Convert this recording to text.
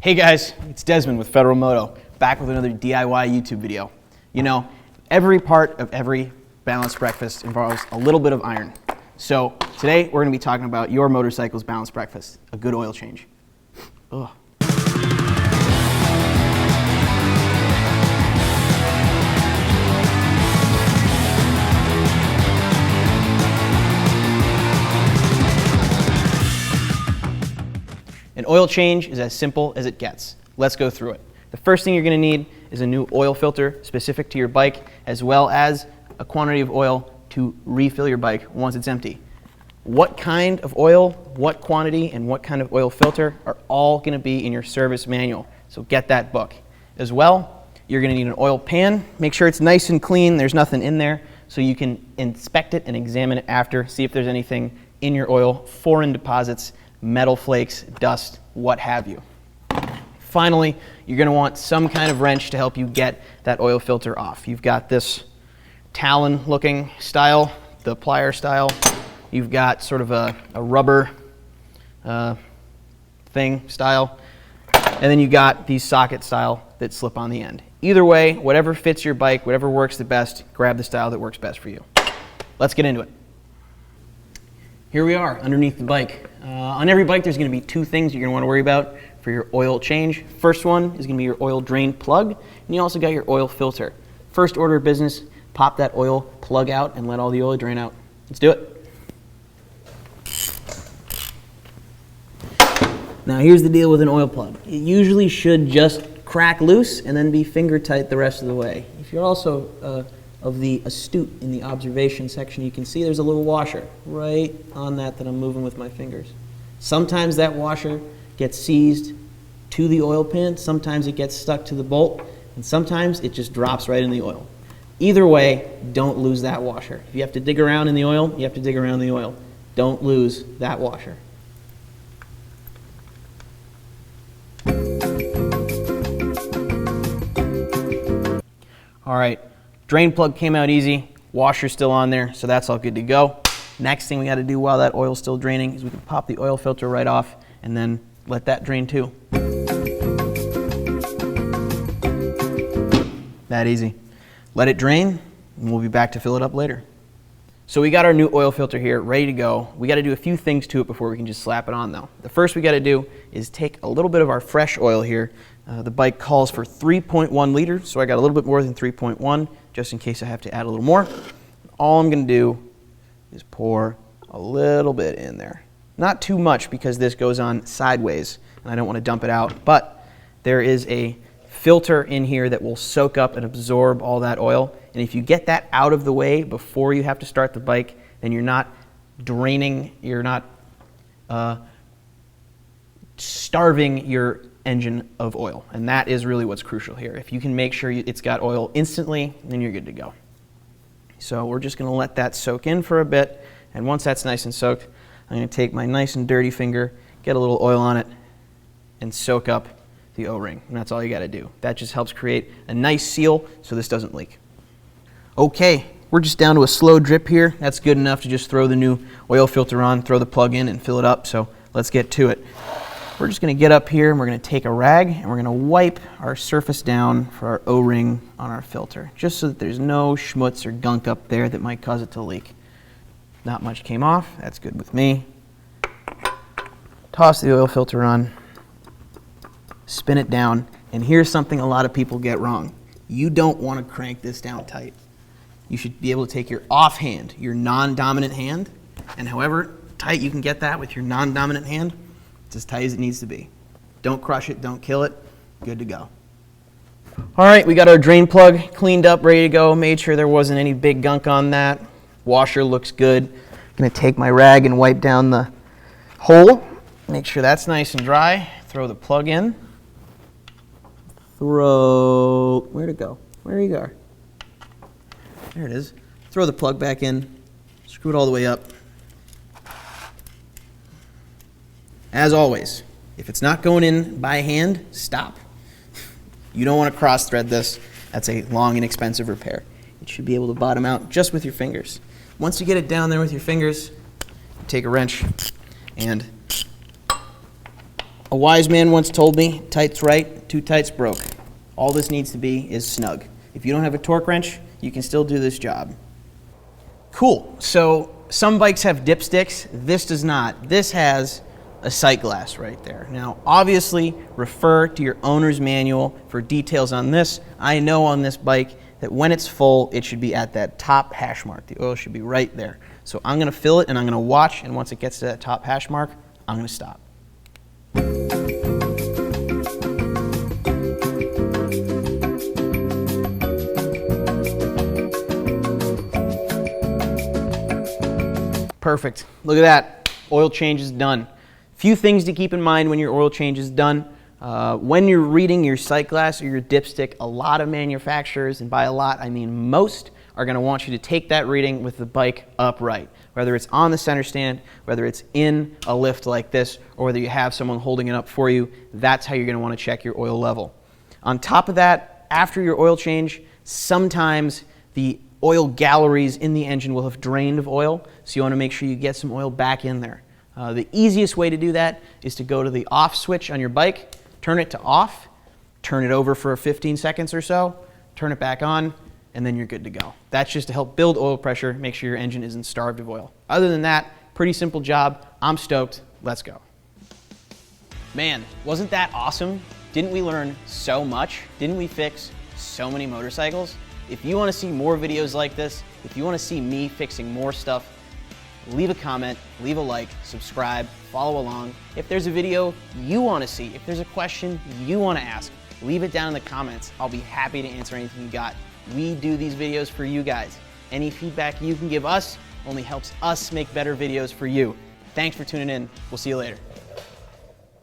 Hey guys, it's Desmond with Federal Moto, back with another DIY YouTube video. You know, every part of every balanced breakfast involves a little bit of iron. So today we're going to be talking about your motorcycle's balanced breakfast, a good oil change. Ugh. An oil change is as simple as it gets. Let's go through it. The first thing you're going to need is a new oil filter specific to your bike, as well as a quantity of oil to refill your bike once it's empty. What kind of oil, what quantity, and what kind of oil filter are all going to be in your service manual. So get that book. As well, you're going to need an oil pan. Make sure it's nice and clean, there's nothing in there, so you can inspect it and examine it after, see if there's anything in your oil, foreign deposits, metal flakes, dust, what have you. Finally, you're going to want some kind of wrench to help you get that oil filter off. You've got this Talon looking style, the plier style. You've got sort of a rubber thing style. And then you got these socket style that slip on the end. Either way, whatever fits your bike, whatever works the best, grab the style that works best for you. Let's get into it. Here we are underneath the bike. On every bike there's going to be two things you're going to want to worry about for your oil change. First one is going to be your oil drain plug, and you also got your oil filter. First order of business, pop that oil plug out and let all the oil drain out. Let's do it. Now here's the deal with an oil plug. It usually should just crack loose and then be finger tight the rest of the way. If you're also of the astute in the observation section, you can see there's a little washer right on that I'm moving with my fingers. Sometimes that washer gets seized to the oil pan, sometimes it gets stuck to the bolt, and sometimes it just drops right in the oil. Either way, don't lose that washer. If you have to dig around in the oil, you have to dig around in the oil. Don't lose that washer. All right. Drain plug came out easy, washer's still on there, so that's all good to go. Next thing we got to do while that oil's still draining is we can pop the oil filter right off and then let that drain too. That easy. Let it drain and we'll be back to fill it up later. So we got our new oil filter here ready to go. We got to do a few things to it before we can just slap it on though. The first we got to do is take a little bit of our fresh oil here. The bike calls for 3.1 liters, so I got a little bit more than 3.1 just in case I have to add a little more. All I'm going to do is pour a little bit in there. Not too much because this goes on sideways and I don't want to dump it out, but there is a filter in here that will soak up and absorb all that oil, and if you get that out of the way before you have to start the bike, then you're not draining, you're not starving your engine of oil, and that is really what's crucial here. If you can make sure it's got oil instantly, then you're good to go. So we're just going to let that soak in for a bit, and once that's nice and soaked, I'm going to take my nice and dirty finger, get a little oil on it, and soak up the O-ring, and that's all you got to do. That just helps create a nice seal so this doesn't leak. Okay, we're just down to a slow drip here. That's good enough to just throw the new oil filter on, throw the plug in, and fill it up, so let's get to it. We're just going to get up here and we're going to take a rag and we're going to wipe our surface down for our O-ring on our filter, just so that there's no schmutz or gunk up there that might cause it to leak. Not much came off, that's good with me. Toss the oil filter on, spin it down, and here's something a lot of people get wrong. You don't want to crank this down tight. You should be able to take your offhand, your non-dominant hand, and however tight you can get that with your non-dominant hand, as tight as it needs to be. Don't crush it, don't kill it, good to go. All right, we got our drain plug cleaned up, ready to go. Made sure there wasn't any big gunk on that. Washer looks good. I'm gonna take my rag and wipe down the hole. Make sure that's nice and dry. Throw the plug in. Where'd it go? Where you go? There it is. Throw the plug back in, screw it all the way up. As always, if it's not going in by hand, stop. You don't want to cross thread this. That's a long and expensive repair. It should be able to bottom out just with your fingers. Once you get it down there with your fingers, take a wrench and A wise man once told me, tight's right, too tight's broke. All this needs to be is snug. If you don't have a torque wrench, you can still do this job. Cool, so some bikes have dipsticks, this does not. This has a sight glass right there. Now, obviously, refer to your owner's manual for details on this. I know on this bike that when it's full, it should be at that top hash mark. The oil should be right there. So I'm gonna fill it and I'm gonna watch, and once it gets to that top hash mark, I'm gonna stop. Perfect. Look at that. Oil change is done. Few things to keep in mind when your oil change is done. When you're reading your sight glass or your dipstick, a lot of manufacturers, and by a lot I mean most, are going to want you to take that reading with the bike upright. Whether it's on the center stand, whether it's in a lift like this, or whether you have someone holding it up for you, that's how you're going to want to check your oil level. On top of that, after your oil change, sometimes the oil galleries in the engine will have drained of oil, so you want to make sure you get some oil back in there. The easiest way to do that is to go to the off switch on your bike, turn it to off, turn it over for 15 seconds or so, turn it back on, and then you're good to go. That's just to help build oil pressure, make sure your engine isn't starved of oil. Other than that, pretty simple job. I'm stoked. Let's go. Man, wasn't that awesome? Didn't we learn so much? Didn't we fix so many motorcycles? If you want to see more videos like this, if you want to see me fixing more stuff, leave a comment, leave a like, subscribe, follow along. If there's a video you want to see, if there's a question you want to ask, leave it down in the comments. I'll be happy to answer anything you got. We do these videos for you guys. Any feedback you can give us only helps us make better videos for you. Thanks for tuning in. We'll see you later.